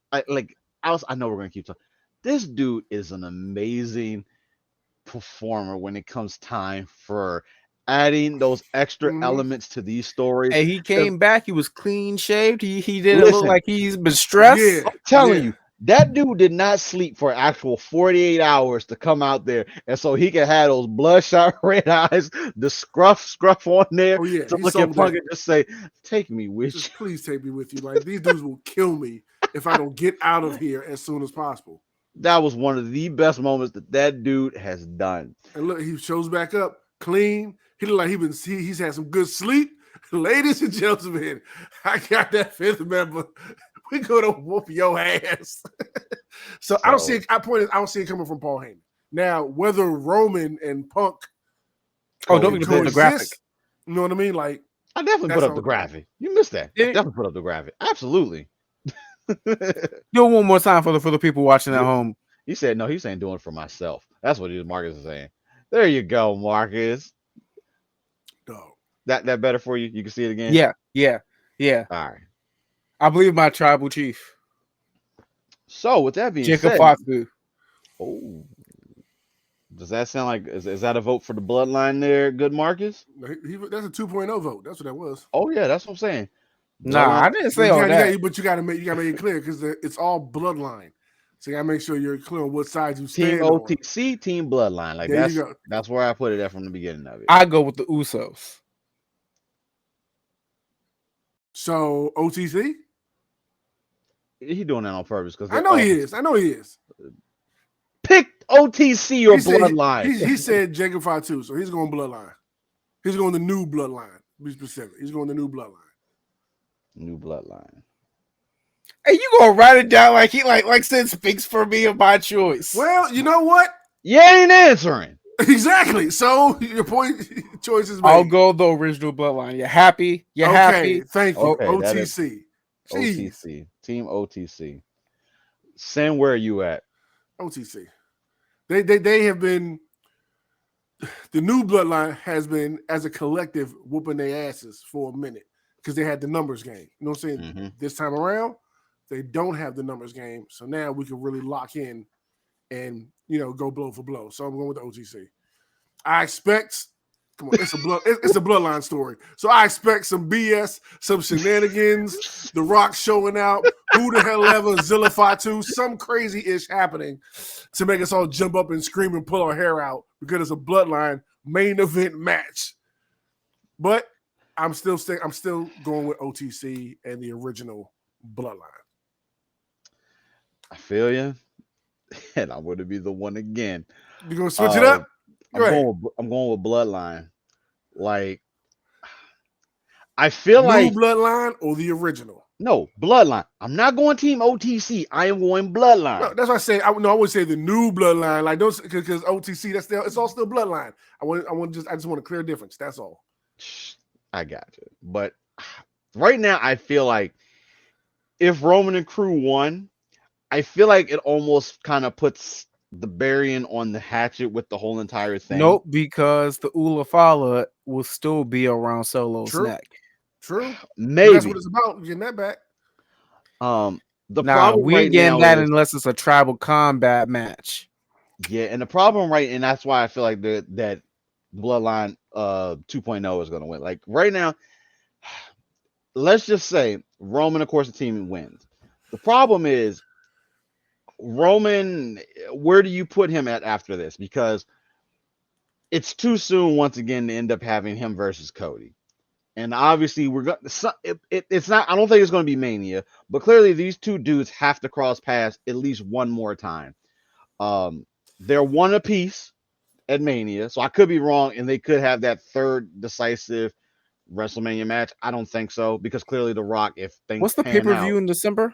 know we're gonna keep talking. This dude is an amazing performer when it comes time for adding those extra elements to these stories. And he came back. He was clean shaved. He didn't look like he's been stressed. Yeah, I'm telling you, that dude did not sleep for actual 48 hours to come out there, and so he can have those bloodshot red eyes, the scruff on there, to look at Punk and just say, "Take me with you. Please take me with you." Like, these dudes will kill me if I don't get out of here as soon as possible. That was one of the best moments that dude has done. And look, he shows back up clean. He look like he's had some good sleep. Ladies and gentlemen, I got that fifth member. We're gonna whoop your ass. So I don't see it. I don't see it coming from Paul Heyman. Now, whether Roman and Punk don't be put the graphic. You know what I mean? Like, I definitely put up the graphic. You missed that. I definitely put up the graphic. Absolutely. Do it one more time for the people watching at home. He said no. He's saying doing it for myself. That's what Marcus is saying. There you go, Marcus. Dog. That better for you? You can see it again? Yeah. All right. I believe my tribal chief. So with that being Jacob said, Fatu. Oh, does that sound like is that a vote for the bloodline there? Good, Marcus. That's a 2.0 vote. That's what that was. Oh yeah, that's what I'm saying. Nah, I didn't say all that. But you gotta make it clear because it's all bloodline. So you gotta make sure you're clear on what side you stand Team OTC, on. Team bloodline. Like that's where I put it at from the beginning of it. I go with the Usos. So OTC? He doing that on purpose because I know he is. Pick OTC or bloodline. He said Jacob Fatu, so he's going bloodline. He's going the new bloodline. To be specific, he's going the new bloodline. New bloodline. Hey, you gonna write it down like he like said speaks for me of my choice. Well, you know what? You ain't answering. Exactly. So your choice is made. I'll go the original bloodline. You happy? You happy? Thank you. Okay, OTC. OTC. Team OTC. Sam, where are you at? OTC. They have been, the new bloodline has been as a collective whooping their asses for a minute because they had the numbers game. You know what I'm saying? Mm-hmm. This time around, they don't have the numbers game. So now we can really lock in and, go blow for blow. So I'm going with the OTC. I expect, it's a bloodline story. So I expect some BS, some shenanigans, The Rock showing out, who the hell ever, Zilla Fatu, some crazy-ish happening to make us all jump up and scream and pull our hair out because it's a bloodline main event match. But I'm still going with OTC and the original bloodline. I feel you. And I'm going to be the one again. You going to switch it up? I'm going with bloodline. Like, I feel like bloodline or the original. No, bloodline. I'm not going team OTC. I am going bloodline. No, that's why I say I would say the new bloodline, like those because OTC it's all still bloodline. I just want a clear difference. That's all. I got you. But right now, I feel like if Roman and Crew won, I feel like it almost kind of puts the burying on the hatchet with the whole entire thing. Nope, because the Ulafala will still be around Solo's True, neck. true. But that's what Maybe. it's about, getting that back. The Nah, problem we ain't right getting now that is unless it's a tribal combat match. yeah, and the problem right, and that's why I feel like that Bloodline 2.0 is going to win. Like right now, let's just say Roman, of course, the team wins. The problem is Roman. Where do you put him at after this? Because it's too soon once again to end up having him versus Cody. And obviously, we're going. It's not. I don't think it's going to be Mania, but clearly these two dudes have to cross paths at least one more time. Um, they're one apiece at Mania, so I could be wrong, and they could have that third decisive WrestleMania match. I don't think so because clearly The Rock, if things What's the pay pan per view out, in December?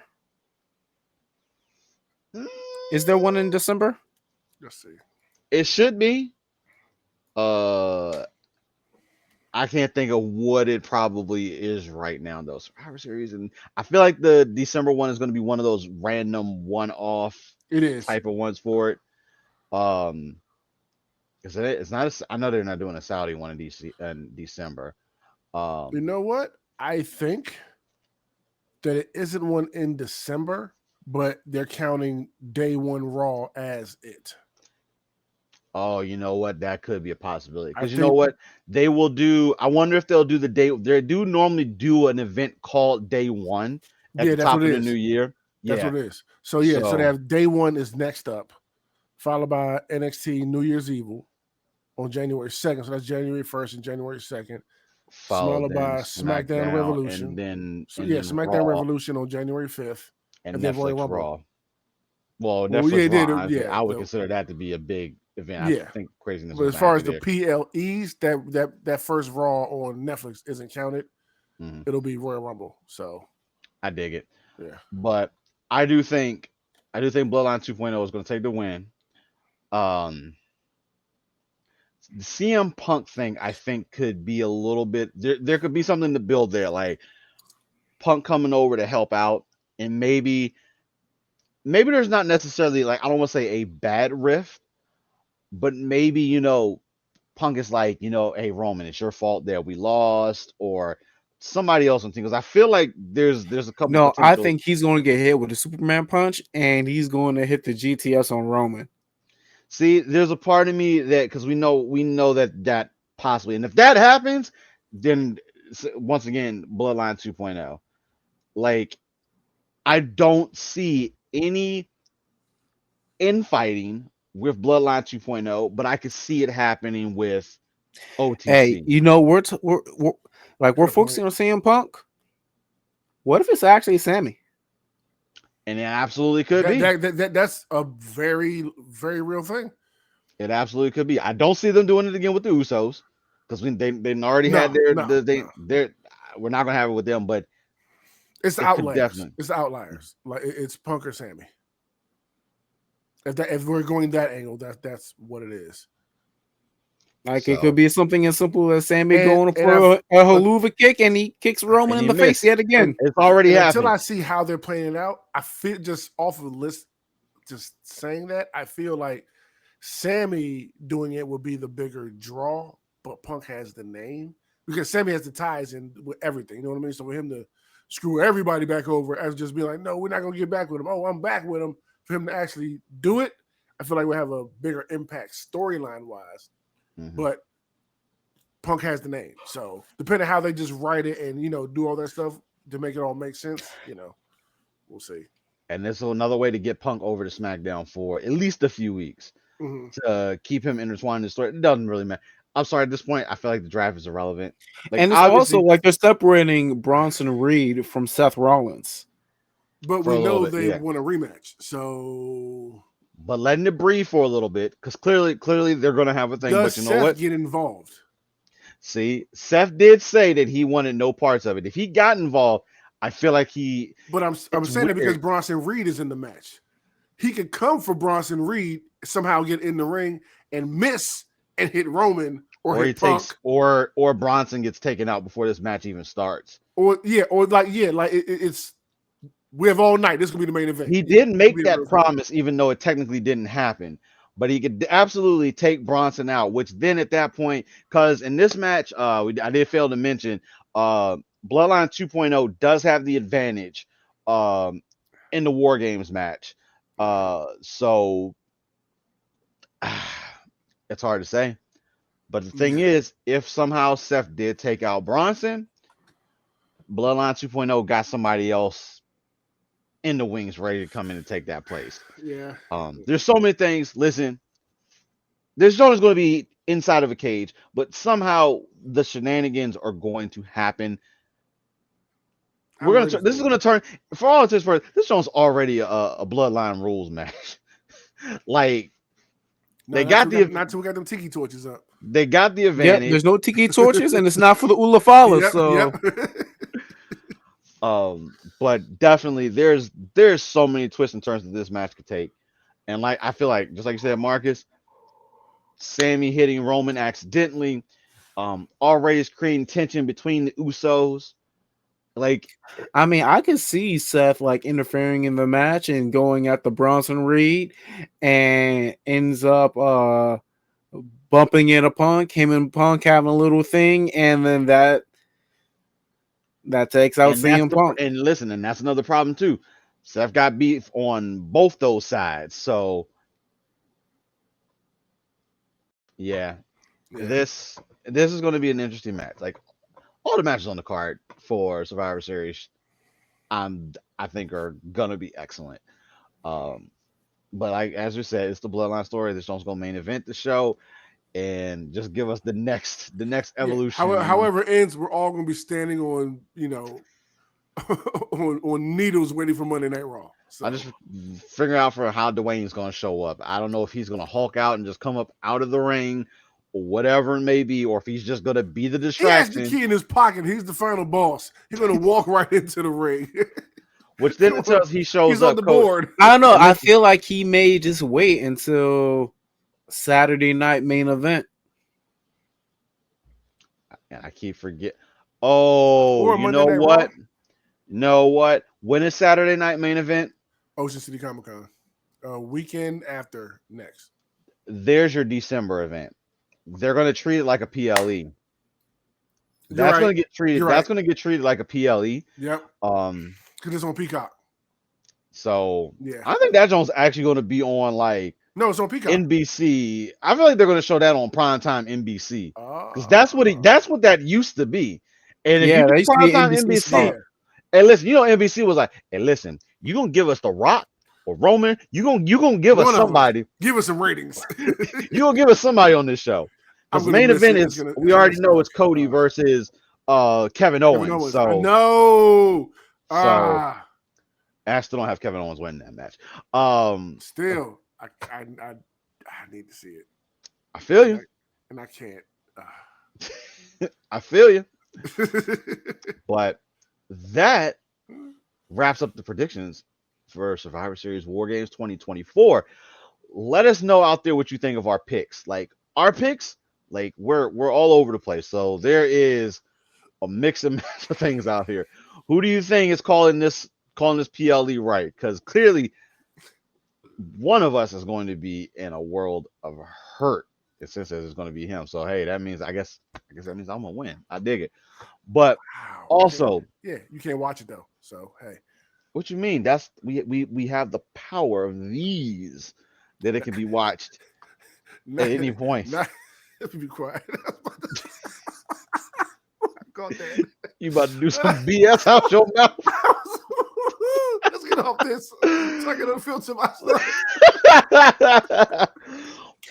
mm, Is there one in December? Let's see. it should be. Uh, I can't think of what it probably is right now though. Survivor Series, and I feel like the December one is going to be one of those random one-off It is. type of ones for it. Um, it's not. I know they're not doing a Saudi one in DC in December. You know what? I think that it isn't one in December, but they're counting day one Raw as it. Oh, you know what? That could be a possibility. I Because you know think, what? They will do. I wonder if they'll do the day. They do normally do an event called Day One at yeah, the that's top what of it the new is. year. That's Yeah. what it is. So yeah, so they So have day one is next up, followed by NXT New Year's Evil on January 2nd. So that's January 1st and January 2nd. follow Followed then by SmackDown SmackDown Revolution. So and yeah, then SmackDown Raw Revolution on January 5th, and and then Royal Netflix Rumble. Raw. Well, Well, yeah, Netflix Raw. Honestly, yeah, I would consider that to be a big event. I yeah. think craziness But was as gonna far as happen the there. PLEs, that first Raw on Netflix isn't counted. Hmm. It'll be Royal Rumble. So I dig it, yeah, but I do think Bloodline 2.0 is going to take the win. Um, the CM Punk thing, I think, could be a little bit. There could be something to build there, like Punk coming over to help out, and maybe there's not necessarily like I don't want to say a bad rift, but maybe Punk is like hey Roman, it's your fault that we lost, or somebody else on team because I feel like there's a couple No, I potential. think he's going to get hit with a Superman punch, and he's going to hit the GTS on Roman. See, there's a part of me that because we know that possibly, and if that happens, then once again, Bloodline 2.0. Like I don't see any infighting with Bloodline 2.0, but I could see it happening with Hey, OTC, we're good point. focusing on CM Punk. What if it's actually Sammy? and it absolutely could be. That's a very very real thing. It absolutely could be. I don't see them doing it again with the Usos because they already had No, their no, no. their. We're not gonna have it with them, but It's the it could outliers. definitely. It's the outliers. Like it's Punk or Sammy. If we're going that angle, that's what it is. Like it could So be something as simple as Sammy And going and for I've a haluva kick, and he kicks Roman and in you the face miss. yet again. It's already and until happened. I see how they're playing it out, I feel just off of the list, just saying that, I feel like Sammy doing it would be the bigger draw, but Punk has the name because Sammy has the ties in with everything. You know what I mean? So for him to screw everybody back over as just be like, no, we're not gonna get back with him. Oh, I'm back with him. For him to actually do it, I feel like we have a bigger impact storyline wise. Mhm. But Punk has the name. So depending how they just write it and do all that stuff to make it all make sense, we'll see. And this is another way to get Punk over to SmackDown for at least a few weeks Mm-hmm. to keep him intertwined in the story. It doesn't really matter. I'm sorry, at this point, I feel like the draft is irrelevant. Like And it's also obviously like they're separating Bronson Reed from Seth Rollins. But for we a little know bit, they yeah. want a rematch. So But letting it breathe for a little bit, because clearly they're gonna have a thing. does But you know Seth what? get involved? See, Seth did say that he wanted no parts of it. If he got involved, I feel like But I'm it's saying it because weird. Bronson Reed is in the match. He could come for Bronson Reed, somehow get in the ring and miss and hit Roman or Or he hit Punk. takes or Bronson gets taken out before this match even starts. Or like it's We have all night. This is gonna be the main event. He did It's gonna make be the that real thing. promise, even though it technically didn't happen. But he could absolutely take Bronson out, which then at that point, because in this match, I did fail to mention, uh, Bloodline 2.0 does have the advantage um, in the War Games match. So it's hard to say. But the thing is, if somehow Seth did take out Bronson, Bloodline 2.0 got somebody else in the wings ready to come in and take that place. Yeah. There's so many things. Listen, there's always going to be inside of a cage, but somehow the shenanigans are going to happen. I'm We're gonna. ready This is for it. going to turn. For all intents and purposes, this one's already a Bloodline rules match. Like No, they got the not till we got them tiki torches up. Yep, advantage. there's no tiki torches, and it's not for the Ulafala. So But definitely there's so many twists and turns that this match could take. And like I feel like, just like you said, Marcus, Sammy hitting Roman accidentally, already is creating tension between the Usos. Like, I mean, I can see Seth like interfering in the match and going at the Bronson Reed, and ends up bumping into Punk, him and Punk having a little thing, and then that takes out and that's CM Punk. and listen, and that's another problem too. Seth got beef on both those sides. So yeah, this is going to be an interesting match. Like all the matches on the card for Survivor Series, I think are gonna be excellent. Um, but like as we said, it's the Bloodline story. This one's gonna main event the show, and just give us the next evolution. However it ends, we're all gonna be standing on on needles waiting for Monday Night Raw. So I just figure out for how Dwayne's gonna show up. I don't know if he's gonna Hulk out and just come up out of the ring, or whatever it may be, or if he's just gonna be the he has the distraction. key in his pocket. He's the final boss. He's gonna walk right into the ring. Which then until he shows He's up, on the Coach, board. I don't know. I feel like he may just wait until Saturday night main event. and I keep forget. Oh, Or you Monday know Night what? Raw. Know what? When is Saturday night main event? Ocean City Comic Con. Weekend after next. There's your December event. They're gonna treat it like a PLE. You're That's right. gonna get treated. You're That's right. gonna get treated like a PLE. Yep. Um, Because it's on Peacock. so Yeah. I think that one's actually gonna be on like No, it's on Peacock. NBC. I feel like they're gonna show that on primetime NBC because that's what that used to be. And if you Yeah, do that used to be primetime NBC NBC, spot. and listen, NBC was like, hey, listen, you gonna give us The Rock or Roman? You gonna give One us of 'em. somebody? Give us some ratings. You gonna give us somebody on this show? I'm Because gonna main miss event it. is we already know it's Cody versus Kevin Owens. I So know. so I still don't have Kevin Owens winning that match. Still, I need to see it. I feel you. And I can't. I feel you. But that wraps up the predictions for Survivor Series War Games 2024. Let us know out there what you think of our picks. Like our picks, like we're all over the place. So there is a mix and match of things out here. Who do you think is calling this PLE right? Because clearly one of us is going to be in a world of hurt. It says it's going to be him. So hey, that means I guess that means I'm gonna win. I dig it. But also, yeah, you can't watch it though. So hey, what you mean? That's we have the power of these that it can be watched at any point. Let me be quiet. God damn. You about to do some BS out your mouth? Let's get off this so I can unfilter myself.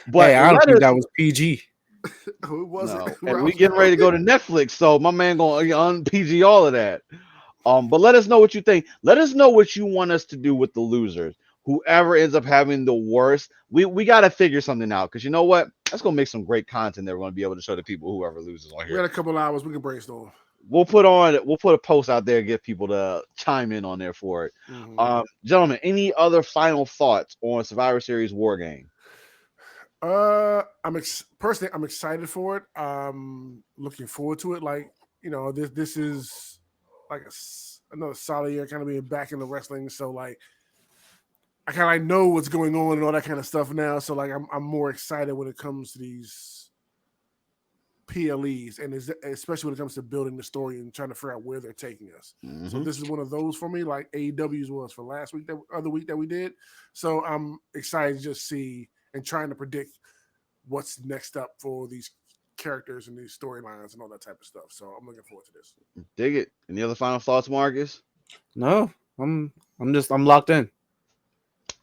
But hey, I don't think that was PG. It wasn't. No. And we getting ready to go to Netflix, so my man gonna un-PG all of that. But let us know what you think. Let us know what you want us to do with the losers. Whoever ends up having the worst, we got to figure something out. Because you know what? That's going to make some great content that we're going to be able to show the people whoever loses on here. We got a couple hours. We can brainstorm. We'll put a post out there, get people to chime in on there for it. Mm-hmm. Gentlemen, any other final thoughts on Survivor Series War Game? I'm excited for it. Looking forward to it. Like, this is like another solid year, kind of being back in the wrestling. So like, I kind of know what's going on and all that kind of stuff now. So like, I'm more excited when it comes to these PLEs, and especially when it comes to building the story and trying to figure out where they're taking us. Mm-hmm. So this is one of those for me, like AEW's was for last week, that other week that we did. So I'm excited to just see and trying to predict what's next up for these characters and these storylines and all that type of stuff. So I'm looking forward to this. Dig it. Any other final thoughts, Marcus? No, I'm locked in.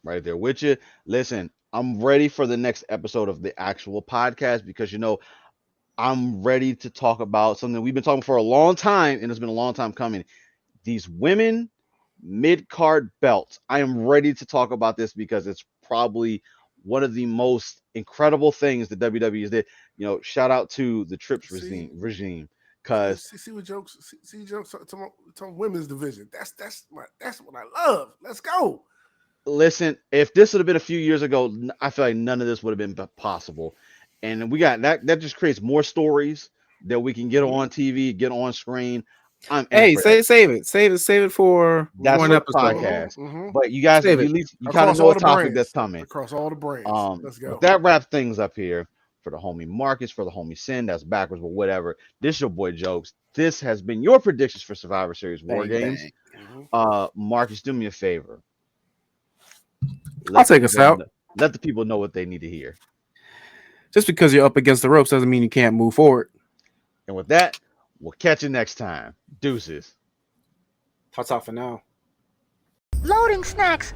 Right there with you. Listen, I'm ready for the next episode of the actual podcast because I'm ready to talk about something we've been talking for a long time, and it's been a long time coming. These women mid-card belts. I am ready to talk about this because it's probably one of the most incredible things that WWE did. Shout out to the Trips regime because see what jokes talking women's division. That's what I love. Let's go. Listen, if this would have been a few years ago, I feel like none of this would have been possible. And we got that just creates more stories that we can get on TV, get on screen. Hey, save it for that's an for episode. podcast. But you guys, at least you kind of know a topic that's coming across all the brands. Let's go. But that wraps things up here for the homie Marcus, for the homie Sin. That's backwards, but whatever. This your boy Jokes. This has been your predictions for Survivor Series War Games. Marcus, do me a favor. I'll take us out. Let the people know what they need to hear. Just because you're up against the ropes doesn't mean you can't move forward. And with that, we'll catch you next time. Deuces. That's all for now. Loading snacks.